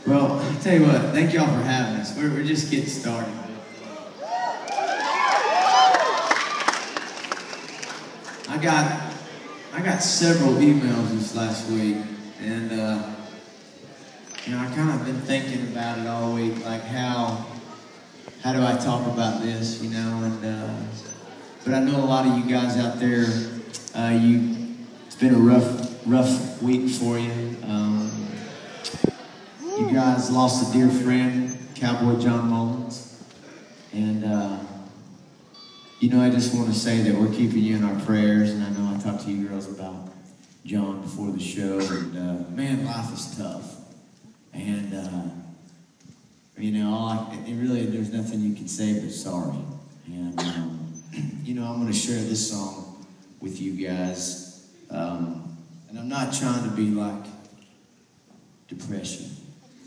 Well, I'll tell you what, thank y'all for having us. We're just getting started. I got several emails this last week, and I kind of been thinking about it all week, like how do I talk about this, and but I know a lot of you guys out there, it's been a rough week for you. You guys lost a dear friend, Cowboy John Mullins, and I just want to say that we're keeping you in our prayers, and I know I talked to you girls about John before the show, and man, life is tough, and really there's nothing you can say but sorry, and I'm going to share this song with you guys, and I'm not trying to be like depression,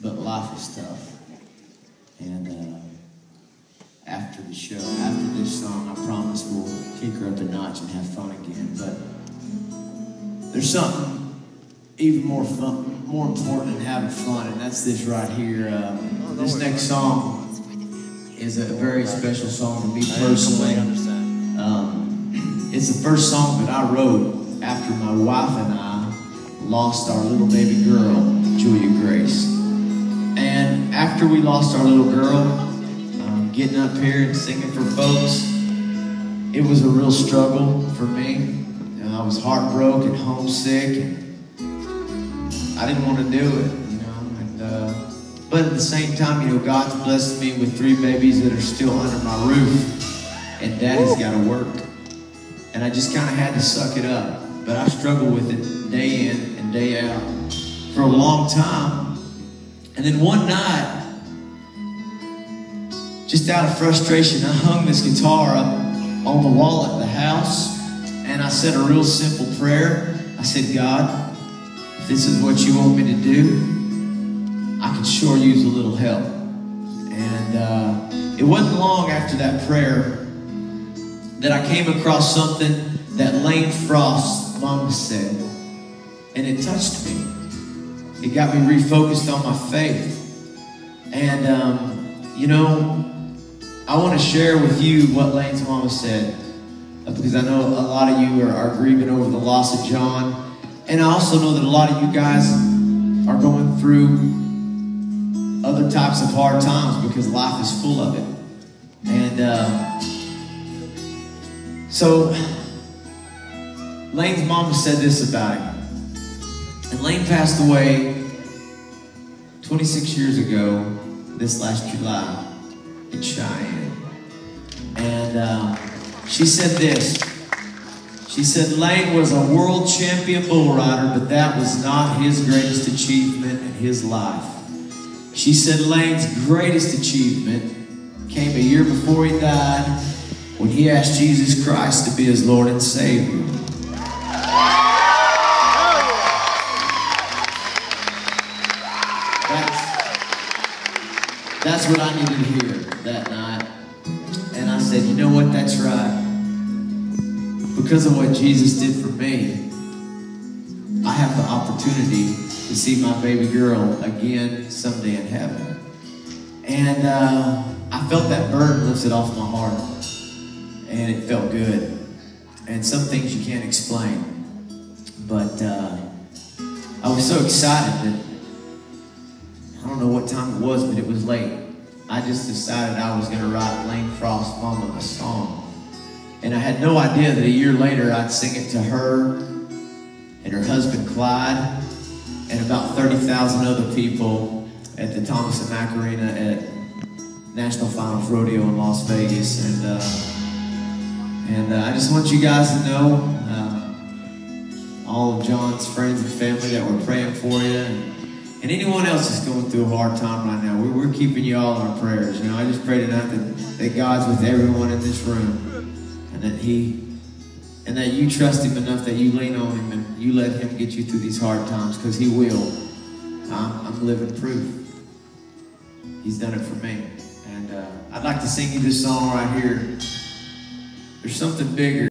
but life is tough, and after the show, after this song, I promise we'll kick her up a notch and have fun again. But there's something even more important than having fun, and that's this right here. This next song is a very special song to me personally. It's the first song that I wrote after my wife and I lost our little baby girl, Julia Grace. And after we lost our little girl, getting up here and singing for folks, it was a real struggle for me. I was heartbroken, homesick, and I didn't want to do it, but at the same time, God's blessed me with 3 babies that are still under my roof, and Daddy's got to work, and I just kind of had to suck it up. But I struggled with it day in and day out for a long time, and then one night, just out of frustration, I hung this guitar up on the wall at the house, and I said a real simple prayer. I said, God, if this is what you want me to do, I could sure use a little help. And it wasn't long after that prayer that I came across something that Lane Frost's mama said, and it touched me. It got me refocused on my faith. And, I want to share with you what Lane's mama said, because I know a lot of you are grieving over the loss of John, and I also know that a lot of you guys are going through other types of hard times because life is full of it. And so Lane's mama said this about him, and Lane passed away 26 years ago this last July in Cheyenne. And she said this. She said, Lane was a world champion bull rider, but that was not his greatest achievement in his life. She said Lane's greatest achievement came a year before he died, when he asked Jesus Christ to be his Lord and Savior. That's what I needed to hear that night. And I said, you know what, that's right. Because of what Jesus did for me, I have the opportunity to see my baby girl again someday in heaven. And I felt that burden lifted off my heart. And it felt good. And some things you can't explain. But I was so excited that I don't know what time it was, but it was late. I just decided I was going to write Lane Frost's mama a song. And I had no idea that a year later I'd sing it to her and her husband Clyde and about 30,000 other people at the Thomas and Mack Arena at National Finals Rodeo in Las Vegas. And I just want you guys to know, all of John's friends and family, that we're praying for you. And anyone else that's going through a hard time right now, we're keeping you all in our prayers. I just pray tonight that God's with everyone in this room, and that you trust Him enough that you lean on Him and you let Him get you through these hard times, because He will. I'm living proof. He's done it for me. And I'd like to sing you this song right here. There's something bigger.